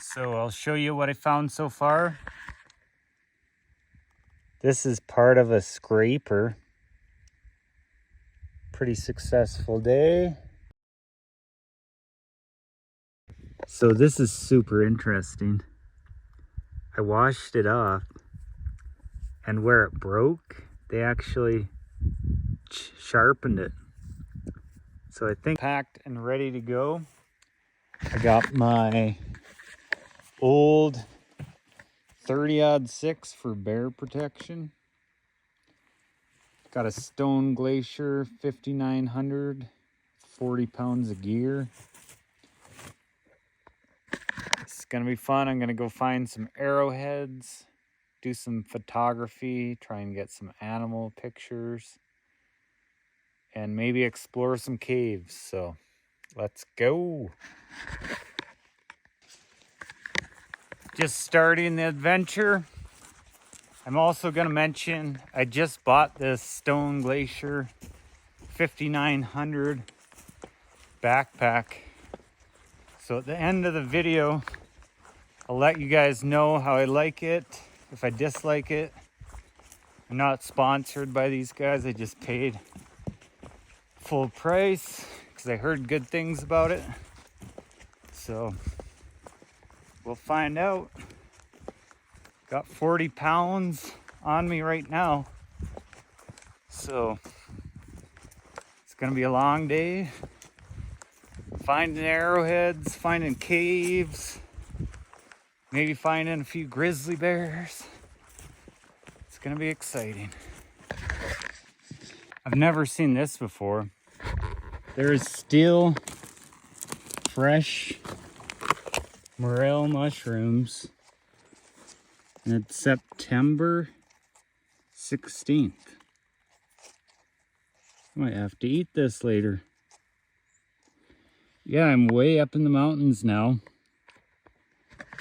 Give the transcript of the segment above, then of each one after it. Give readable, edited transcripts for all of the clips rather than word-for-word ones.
So I'll show you what I found so far. This is part of a scraper. Pretty successful day. So this is super interesting. I washed it off, and where it broke, they actually sharpened it. So I think packed and ready to go. I got my old 30-06 for bear protection. Got a Stone Glacier 5900, 40 pounds of gear. It's gonna be fun. I'm gonna go find some arrowheads, do some photography, try and get some animal pictures, and maybe explore some caves. So let's go. Just starting the adventure. I'm also going to mention I just bought this Stone Glacier 5900 backpack. So at the end of the video, I'll let you guys know how I like it, if I dislike it. I'm not sponsored by these guys. I just paid full price because I heard good things about it. So we'll find out. Got 40 pounds on me right now. So it's gonna be a long day. Finding arrowheads, finding caves, maybe finding a few grizzly bears. It's gonna be exciting. I've never seen this before. There is still fresh morel mushrooms. And it's September 16th. I might have to eat this later. Yeah, I'm way up in the mountains now.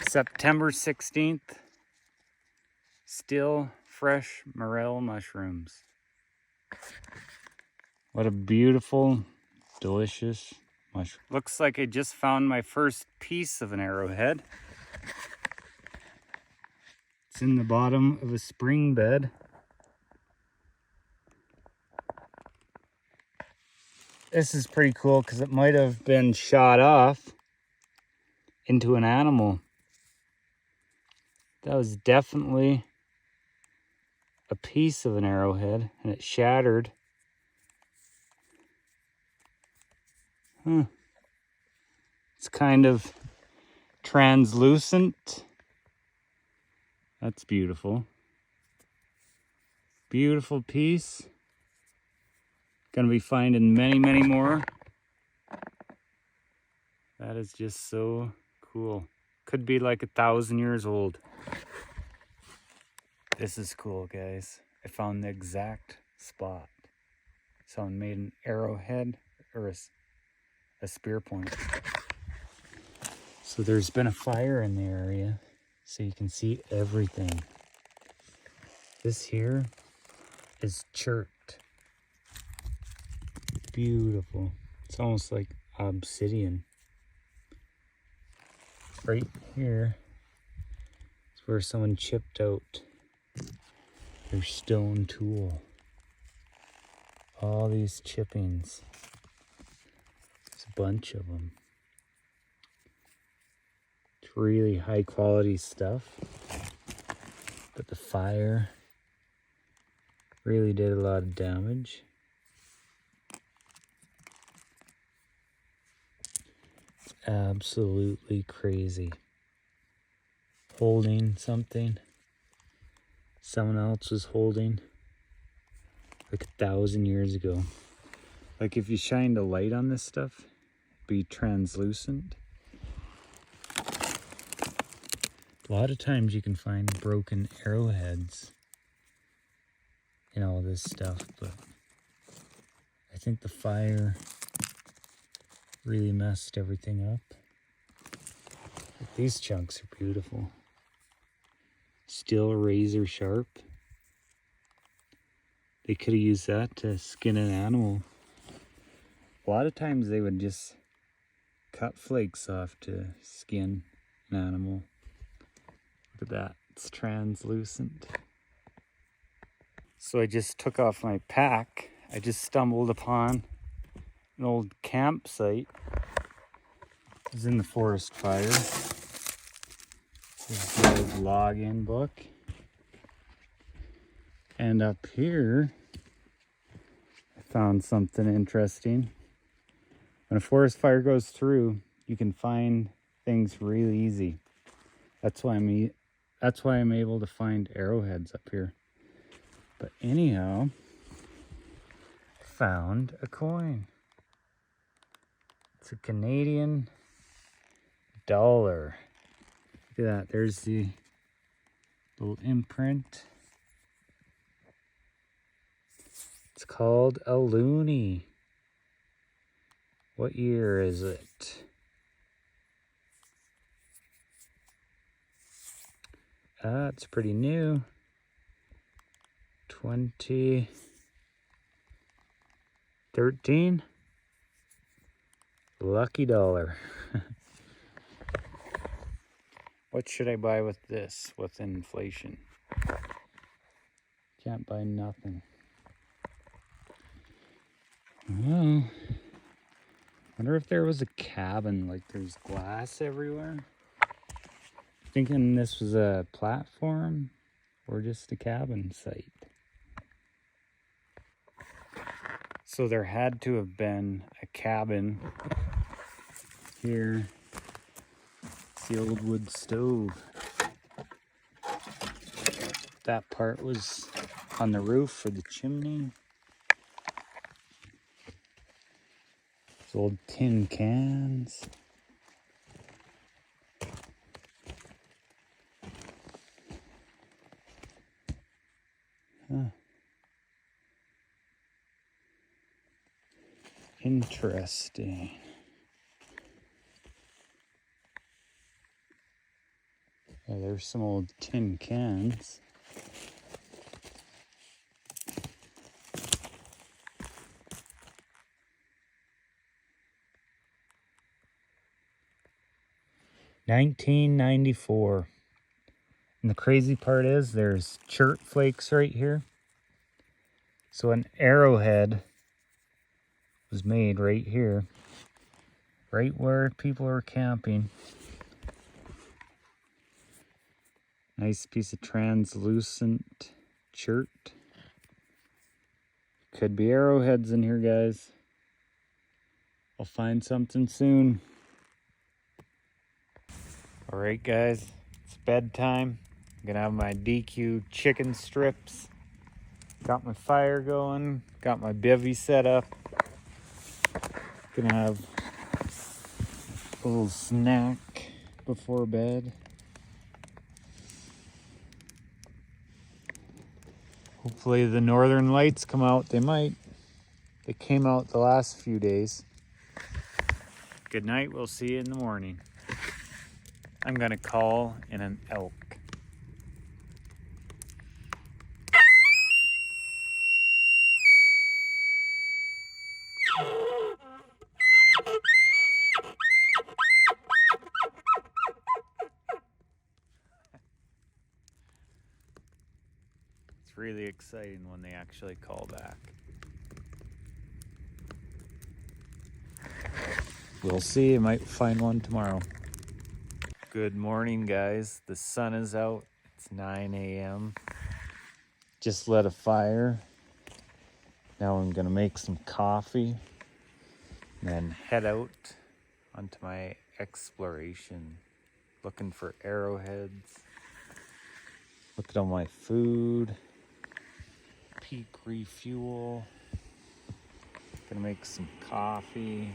September 16th. Still fresh morel mushrooms. What a beautiful, delicious mushroom. Looks like I just found my first piece of an arrowhead. It's in the bottom of a spring bed. This is pretty cool because it might have been shot off into an animal. That was definitely a piece of an arrowhead, and it shattered. It's kind of translucent. That's beautiful. Beautiful piece. Gonna be finding many, many more. That is just so cool. Could be like 1,000 years old. This is cool, guys. I found the exact spot. Someone made an arrowhead or a spear point. So there's been a fire in the area, so you can see everything. This here is chirped. Beautiful. It's almost like obsidian. Right here is where someone chipped out their stone tool. All these chippings. There's a bunch of them. It's really high quality stuff. But the fire really did a lot of damage. It's absolutely crazy. Holding something someone else was holding like 1,000 years ago. Like if you shined a light on this stuff, it'd be translucent. A lot of times you can find broken arrowheads in all this stuff, but I think the fire really messed everything up. But these chunks are beautiful. Still razor sharp. They could have used that to skin an animal. A lot of times they would just cut flakes off to skin animal. Look at that, it's translucent. So I just took off my pack. I just stumbled upon an old campsite. It was in the forest fire. This is the old login book. And up here, I found something interesting. When a forest fire goes through, you can find things really easy. That's why I'm able to find arrowheads up here. But anyhow, I found a coin. It's a Canadian dollar. Look at that, there's the little imprint. It's called a loonie. What year is it? It's pretty new. 2013. Lucky dollar. What should I buy with this, with inflation? Can't buy nothing. Well, wonder if there was a cabin, like there's glass everywhere. Thinking this was a platform or just a cabin site. So there had to have been a cabin here. It's the old wood stove. That part was on the roof for the chimney. These old tin cans. Huh. Interesting. Yeah, there's some old tin cans. $19.94. And the crazy part is there's chert flakes right here. So an arrowhead was made right here, right where people are camping. Nice piece of translucent chert. Could be arrowheads in here, guys. I'll find something soon. All right, guys, it's bedtime. I'm gonna have my DQ chicken strips. Got my fire going, got my bivvy set up. Gonna have a little snack before bed. Hopefully the northern lights come out. They might. They came out the last few days. Good night, we'll see you in the morning. I'm gonna call in an elk. It's really exciting when they actually call back. We'll see, I might find one tomorrow. Good morning, guys. The sun is out. It's 9 a.m. Just lit a fire. Now I'm gonna make some coffee and then head out onto my exploration. Looking for arrowheads. Look at all my food. Peak refuel. Gonna make some coffee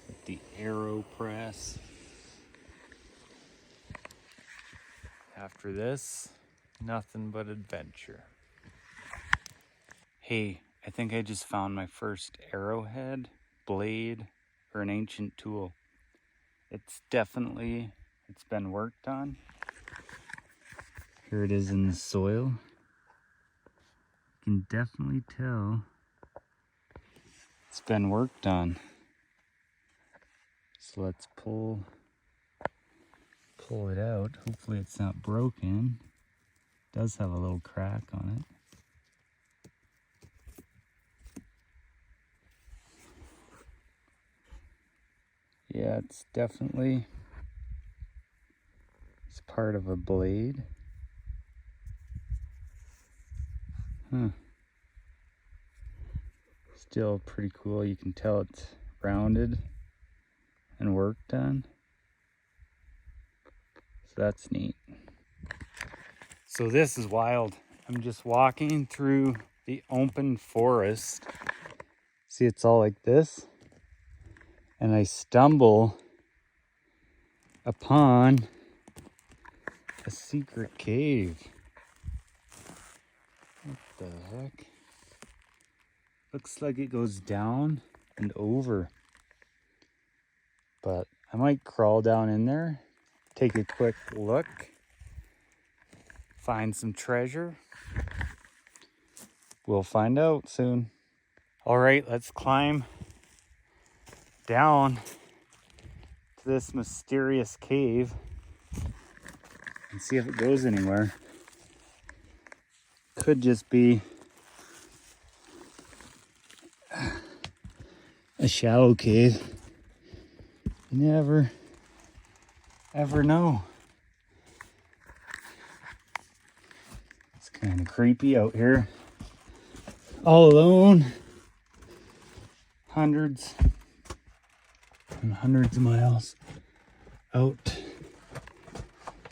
with the AeroPress. After this, nothing but adventure. Hey, I think I just found my first arrowhead, blade, or an ancient tool. It's been worked on. Here it is in the soil. You can definitely tell it's been worked on. So let's pull pull it out. Hopefully it's not broken. It does have a little crack on it. Yeah, it's definitely, it's part of a blade. Still pretty cool. You can tell it's rounded and work done. So that's neat. So this is wild. I'm just walking through the open forest. See, it's all like this. And I stumble upon a secret cave. What the heck? Looks like it goes down and over. But I might crawl down in there, take a quick look, find some treasure. We'll find out soon. All right, let's climb down to this mysterious cave and see if it goes anywhere. Could just be a shallow cave. You never ever know. It's kind of creepy out here, all alone. Hundreds and hundreds of miles out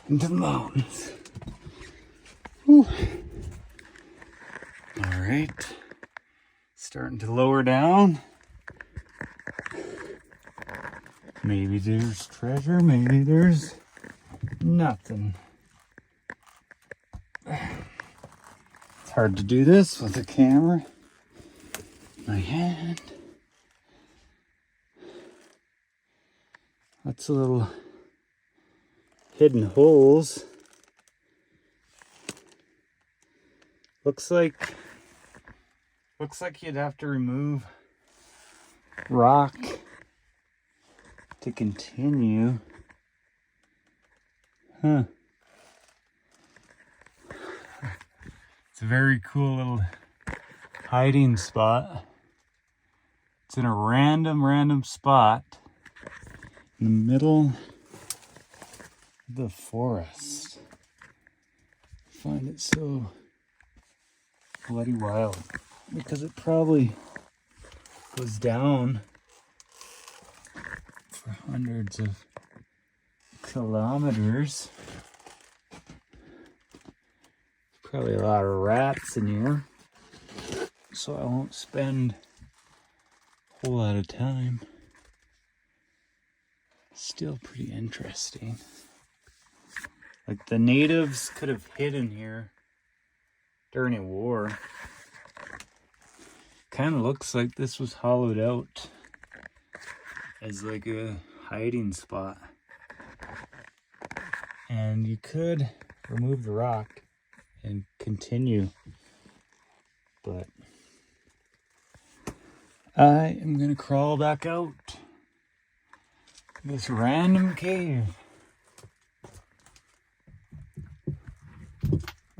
into the mountains. Whew. All right, starting to lower down. Maybe there's treasure, maybe there's nothing. It's hard to do this with a camera in my hand. Lots of little hidden holes. Looks like you'd have to remove rock to continue. Huh. It's a very cool little hiding spot. It's in a random spot in the middle of the forest. I find it so bloody wild because it probably goes down for hundreds of kilometers. Probably a lot of rats in here, so I won't spend a whole lot of time. Still pretty interesting. Like the natives could have hidden here during a war. Kind of looks like this was hollowed out as like a hiding spot. And you could remove the rock and continue, but I am gonna crawl back out this random cave.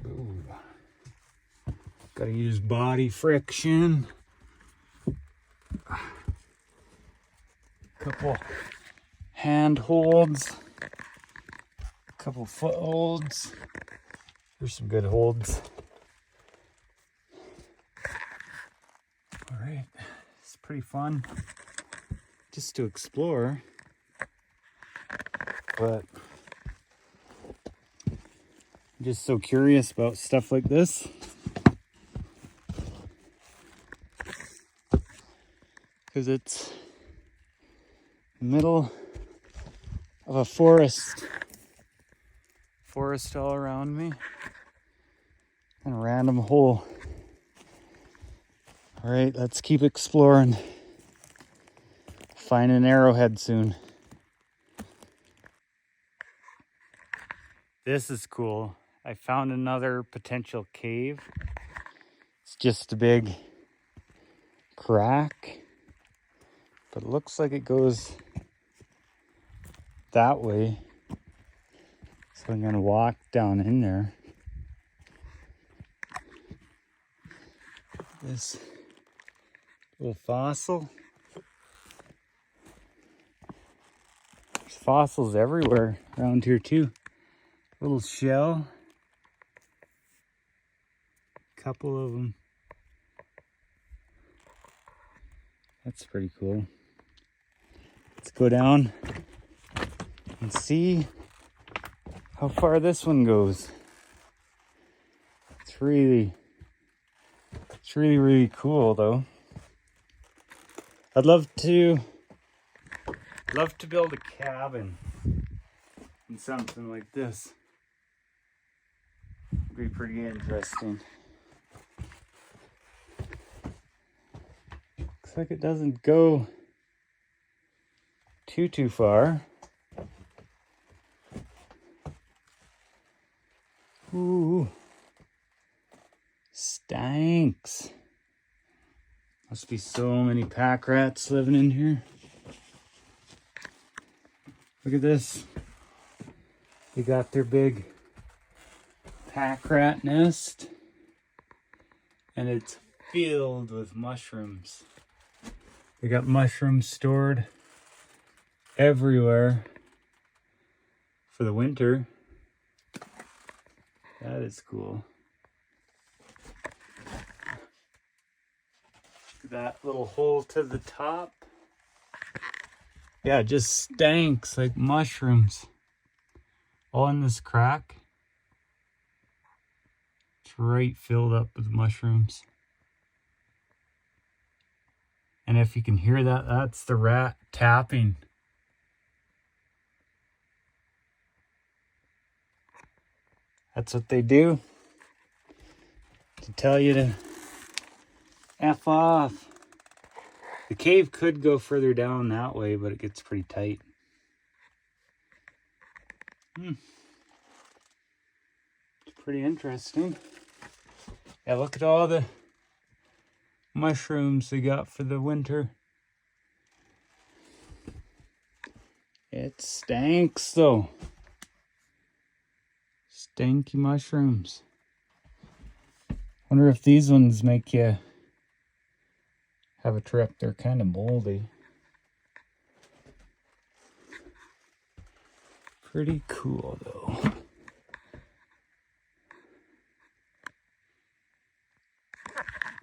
Ooh. Gotta use body friction. Couple hand holds, couple foot holds. There's some good holds. All right, it's pretty fun just to explore, but I'm just so curious about stuff like this. Because it's the middle of a forest all around me, and a random hole. All right, let's keep exploring. Find an arrowhead soon. This is cool. I found another potential cave. It's just a big crack, but it looks like it goes that way. So I'm gonna walk down in there. This little fossil. There's fossils everywhere around here too. Little shell. Couple of them. That's pretty cool. Let's go down and see how far this one goes. It's really cool though. I'd love to build a cabin in something like this. It'd be pretty interesting. Looks like it doesn't go too far. Ooh, stanks. Must be so many packrats living in here. Look at this. They got their big packrat nest, and it's filled with mushrooms. They got mushrooms stored everywhere for the winter. That is cool. Look at that little hole to the top. Yeah, it just stanks like mushrooms. All in this crack. It's right filled up with mushrooms. And if you can hear that, that's the rat tapping. That's what they do to tell you to F off. The cave could go further down that way, but it gets pretty tight. It's pretty interesting. Yeah, look at all the mushrooms they got for the winter. It stinks though. Stinky mushrooms. Wonder if these ones make you have a trip. They're kind of moldy. Pretty cool though.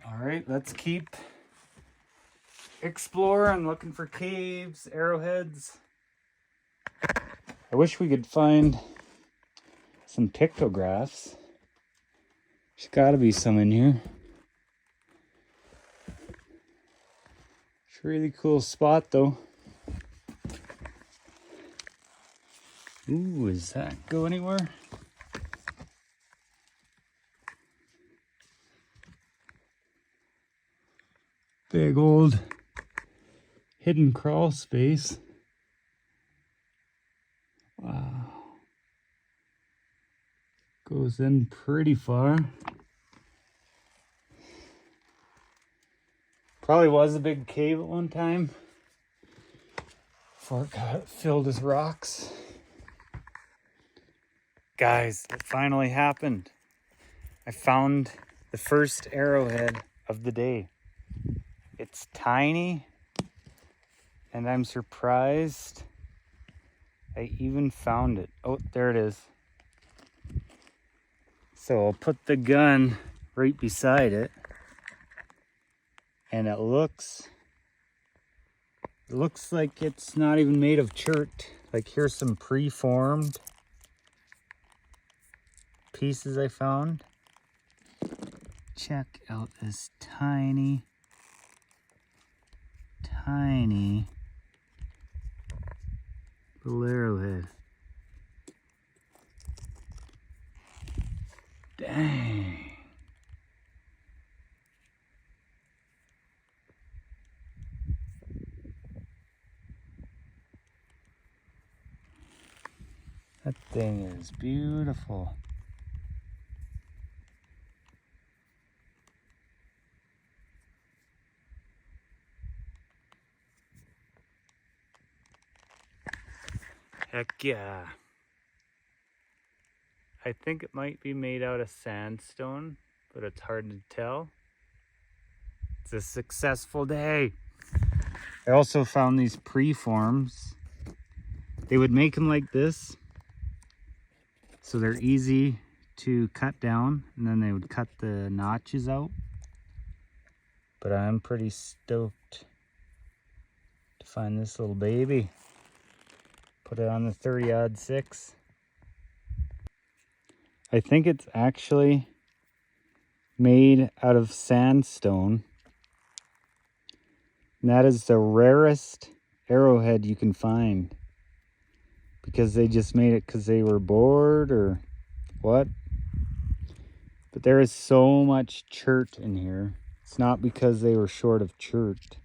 All right, let's keep exploring, looking for caves, arrowheads. I wish we could find some pictographs. There's gotta be some in here. It's a really cool spot though. Ooh, does that go anywhere? Big old hidden crawl space. Wow. Goes in pretty far. Probably was a big cave at one time before it got filled with rocks. Guys, it finally happened. I found the first arrowhead of the day. It's tiny, and I'm surprised I even found it. Oh, there it is. So I'll put the gun right beside it, and it looks like it's not even made of chert. Like, here's some pre-formed pieces I found. Check out this tiny little arrowhead. Dang. That thing is beautiful. Heck yeah. I think it might be made out of sandstone, but it's hard to tell. It's a successful day. I also found these preforms. They would make them like this, so they're easy to cut down, and then they would cut the notches out. But I'm pretty stoked to find this little baby. Put it on the 30-06. I think it's actually made out of sandstone. And that is the rarest arrowhead you can find. Because they just made it because they were bored or what? But there is so much chert in here. It's not because they were short of chert.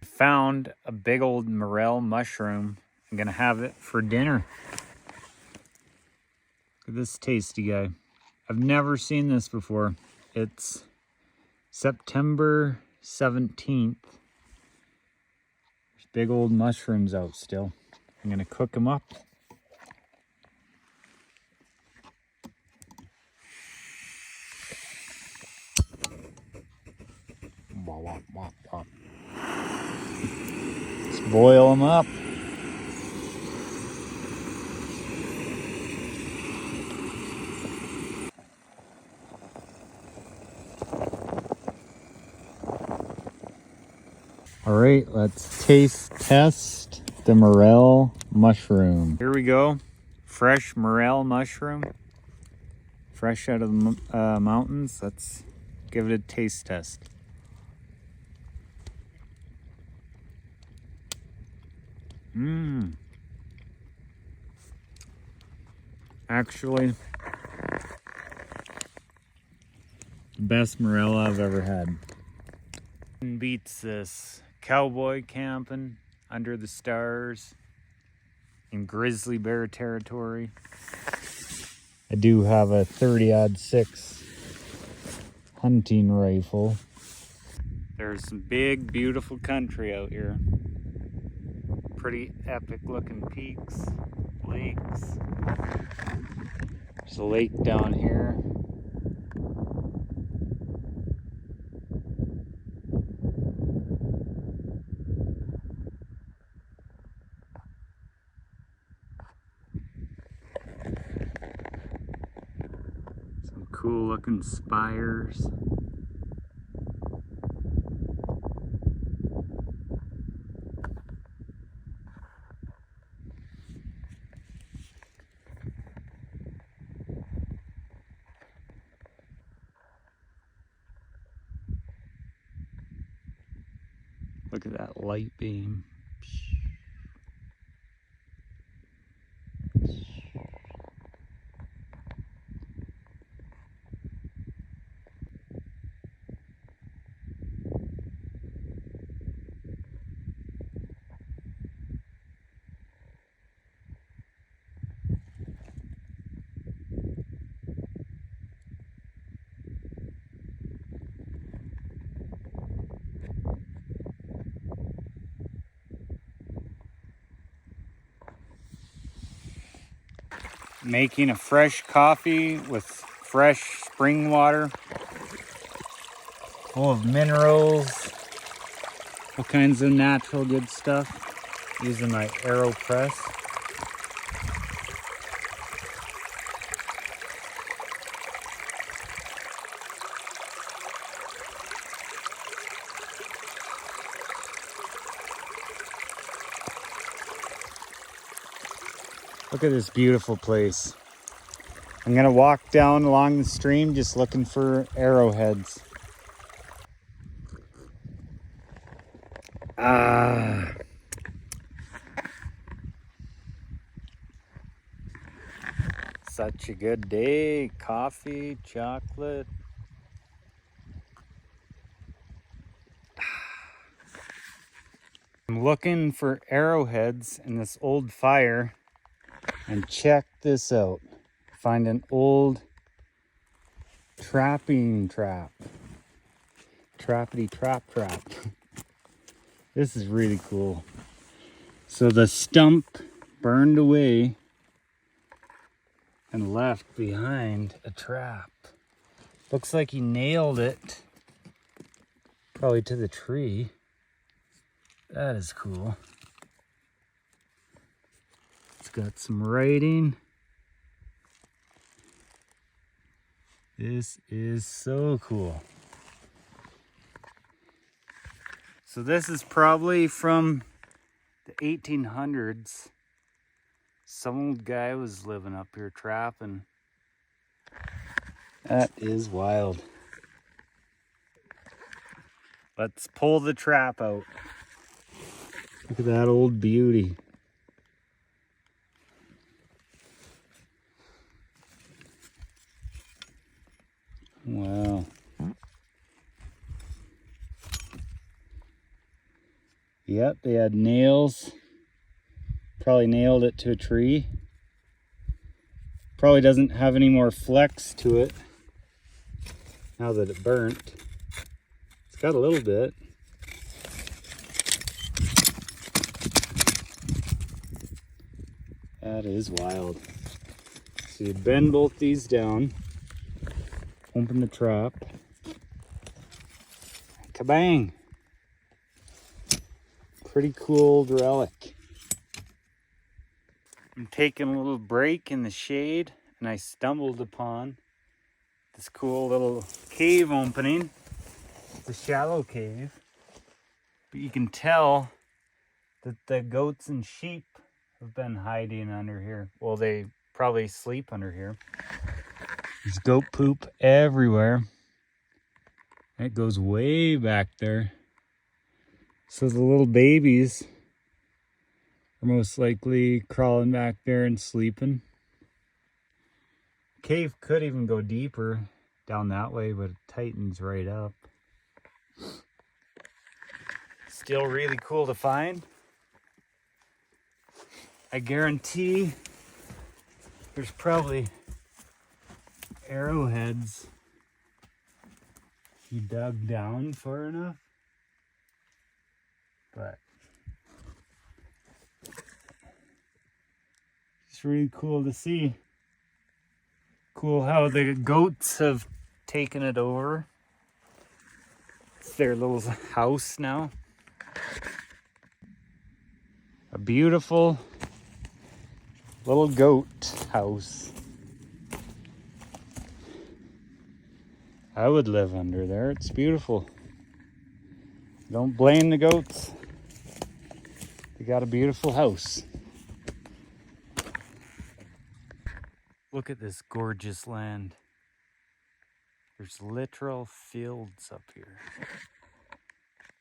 Found a big old morel mushroom. I'm gonna have it for dinner. Look at this tasty guy. I've never seen this before. It's September 17th. There's big old mushrooms out still. I'm gonna cook them up. Let's boil them up. All right, let's taste test the morel mushroom. Here we go. Fresh morel mushroom. Fresh out of the mountains. Let's give it a taste test. Actually, the best morel I've ever had. Beats this. Cowboy camping under the stars in grizzly bear territory. I do have a 30-06 hunting rifle. There's some big, beautiful country out here. Pretty epic looking peaks, lakes. There's a lake down here. Some cool looking spires. Look at that light beam. Making a fresh coffee with fresh spring water, full of minerals, all kinds of natural good stuff, using my AeroPress. Look at this beautiful place. I'm gonna walk down along the stream just looking for arrowheads. Such a good day. Coffee, chocolate. I'm looking for arrowheads in this old fire, and check this out. Find an old trapping trap. Trappity trap trap. This is really cool. So the stump burned away and left behind a trap. Looks like he nailed it probably to the tree. That is cool. It's got some writing. This is so cool. So this is probably from the 1800s. Some old guy was living up here trapping. That is wild. Let's pull the trap out. Look at that old beauty. Wow. Yep, they had nails. Probably nailed it to a tree. Probably doesn't have any more flex to it now that it burnt. It's got a little bit. That is wild. So you bend both these down, open the trap, kabang! Pretty cool old relic. I'm taking a little break in the shade and I stumbled upon this cool little cave opening. It's a shallow cave, but you can tell that the goats and sheep have been hiding under here. Well, they probably sleep under here. There's goat poop everywhere. It goes way back there. So the little babies are most likely crawling back there and sleeping. Cave could even go deeper down that way, but it tightens right up. Still really cool to find. I guarantee there's probably arrowheads if you dug down far enough. But it's really cool to see. Cool how the goats have taken it over. It's their little house now. A beautiful little goat house. I would live under there. It's beautiful. Don't blame the goats. They got a beautiful house. Look at this gorgeous land. There's literal fields up here.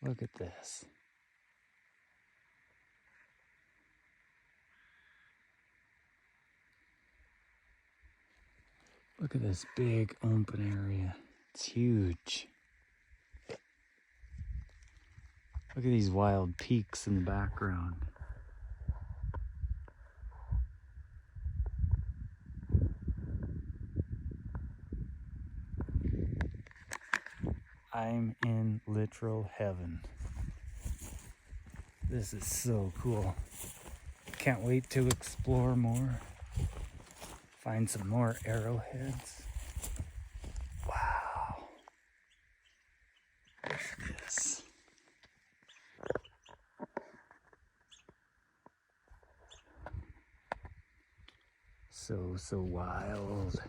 Look at this. Look at this big open area. It's huge. Look at these wild peaks in the background. I'm in literal heaven. This is so cool. Can't wait to explore more. Find some more arrowheads. Wow. Look at this. So wild.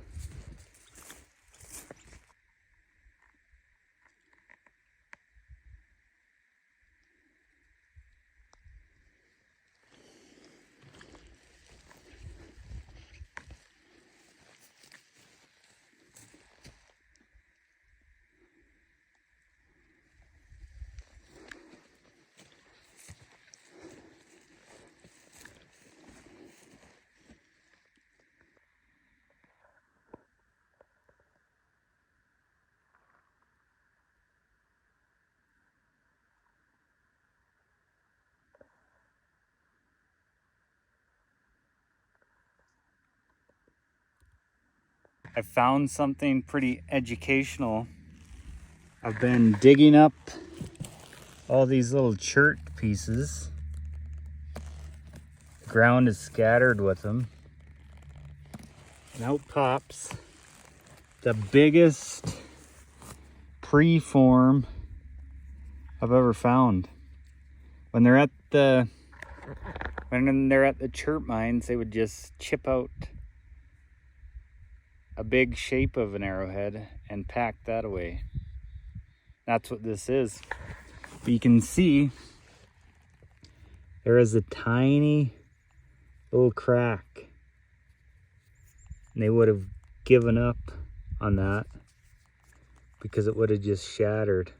I found something pretty educational. I've been digging up all these little chert pieces. The ground is scattered with them. And out pops the biggest preform I've ever found. When they're at the chert mines, they would just chip out a big shape of an arrowhead and pack that away. That's what this is. But you can see there is a tiny little crack. And they would have given up on that because it would have just shattered.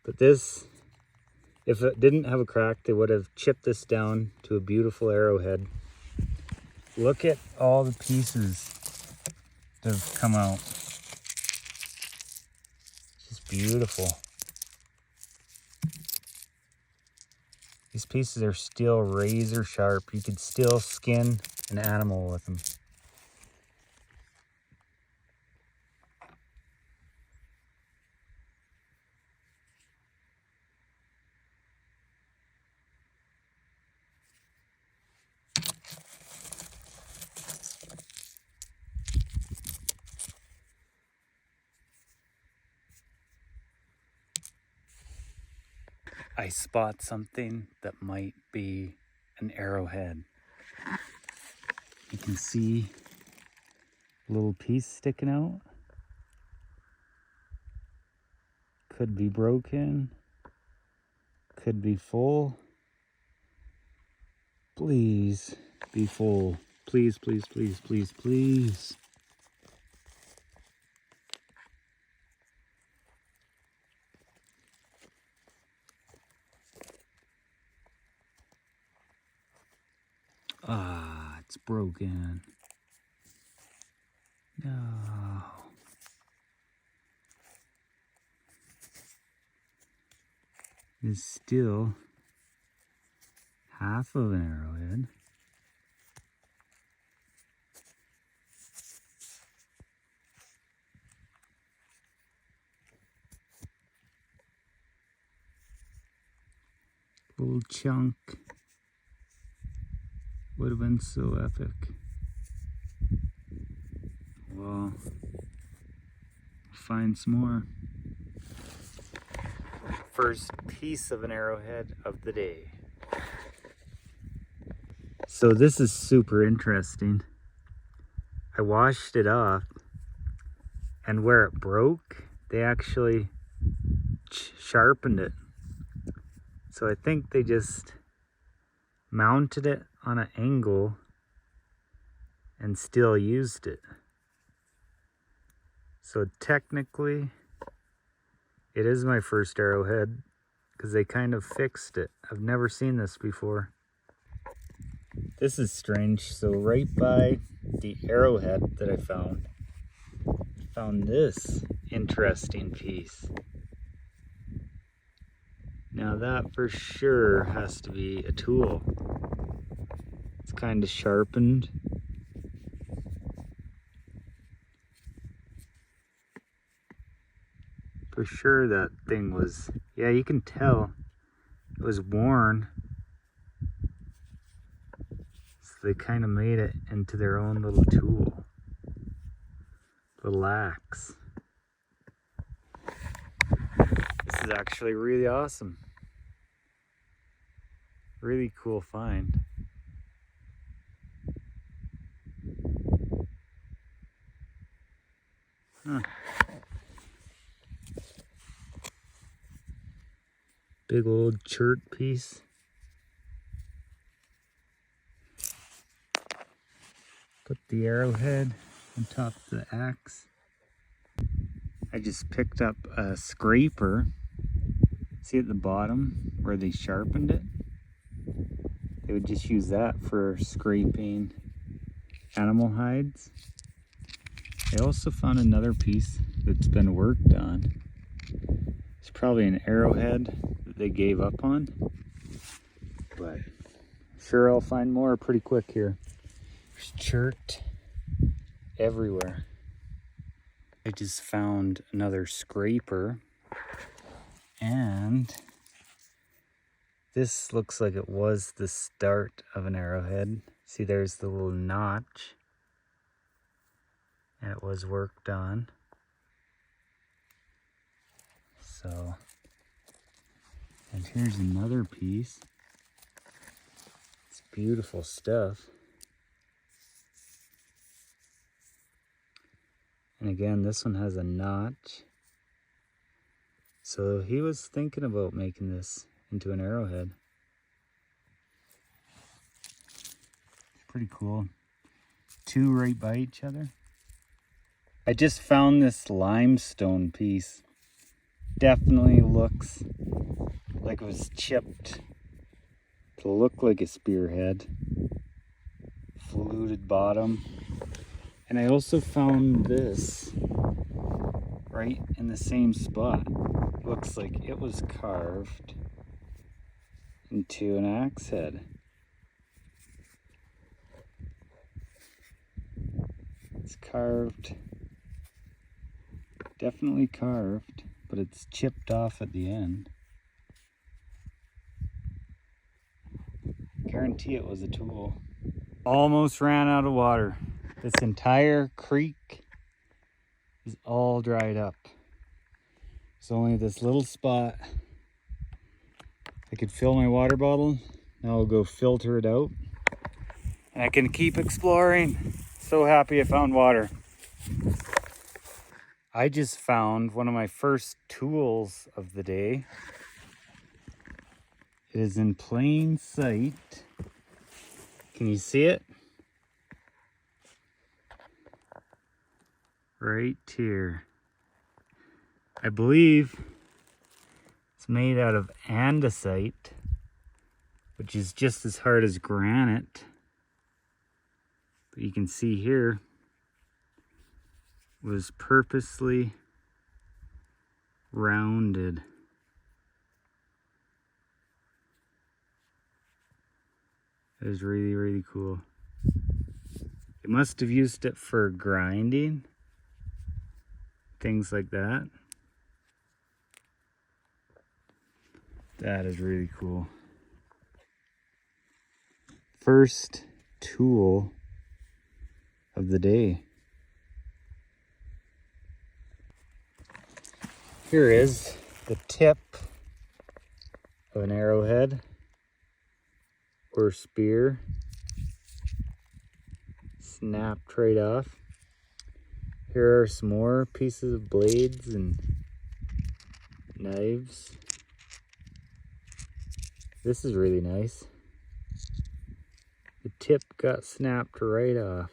But this, if it didn't have a crack, they would have chipped this down to a beautiful arrowhead. Look at all the pieces that have come out. It's just beautiful. These pieces are still razor sharp. You could still skin an animal with them. I spot something that might be an arrowhead. You can see a little piece sticking out. Could be broken. Could be full. Please be full. Please, please, please, please, please. Ah, it's broken. No. It's still half of an arrowhead. Little chunk. Would have been so epic. Well, find some more. First piece of an arrowhead of the day. So this is super interesting. I washed it off, and where it broke, they actually sharpened it. So I think they just mounted it on an angle and still used it. So technically, it is my first arrowhead because they kind of fixed it. I've never seen this before. This is strange. So right by the arrowhead that I found this interesting piece. Now that for sure has to be a tool. It's kind of sharpened. For sure that thing was, yeah, you can tell it was worn. So they kind of made it into their own little tool. Little axe. This is actually really awesome. Really cool find. Huh. Big old chert piece. Put the arrowhead on top of the axe. I just picked up a scraper. See at the bottom where they sharpened it? They would just use that for scraping animal hides. I also found another piece that's been worked on. It's probably an arrowhead that they gave up on, but sure I'll find more pretty quick here. There's chert, everywhere. I just found another scraper, and this looks like it was the start of an arrowhead. See, there's the little notch, and it was worked on. So, and here's another piece. It's beautiful stuff. And again, this one has a notch. So he was thinking about making this into an arrowhead. Pretty cool. Two right by each other. I just found this limestone piece. Definitely looks like it was chipped to look like a spearhead. Fluted bottom. And I also found this right in the same spot. Looks like it was carved into an axe head. It's carved, definitely carved, but it's chipped off at the end. Guarantee it was a tool. Almost ran out of water. This entire creek is all dried up. There's only this little spot. I could fill my water bottle. Now I'll go filter it out. And I can keep exploring. So happy I found water. I just found one of my first tools of the day. It is in plain sight. Can you see it? Right here. I believe it's made out of andesite, which is just as hard as granite. But you can see here, was purposely rounded. That is really, really cool. They must have used it for grinding, things like that. That is really cool. First tool of the day. Here is the tip of an arrowhead or spear. Snapped right off. Here are some more pieces of blades and knives. This is really nice. The tip got snapped right off.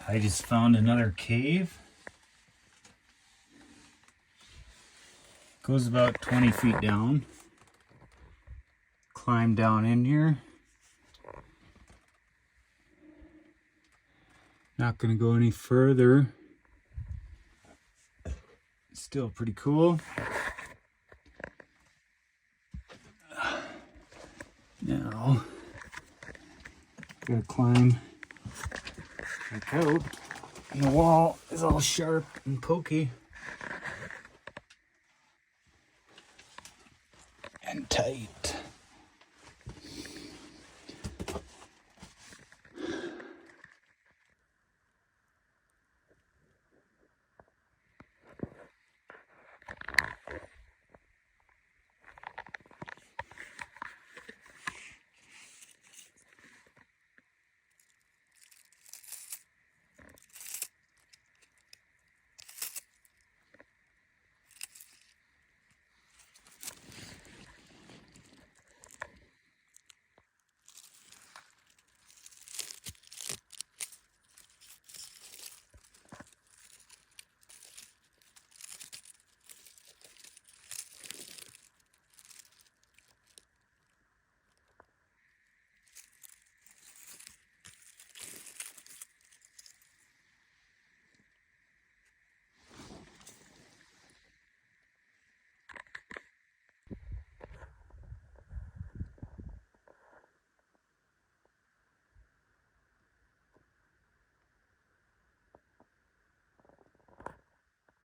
I just found another cave. Goes about 20 feet down. Climb down in here. Not gonna go any further. Still pretty cool. Now, gotta climb back out. And the wall is all sharp and pokey. And tight.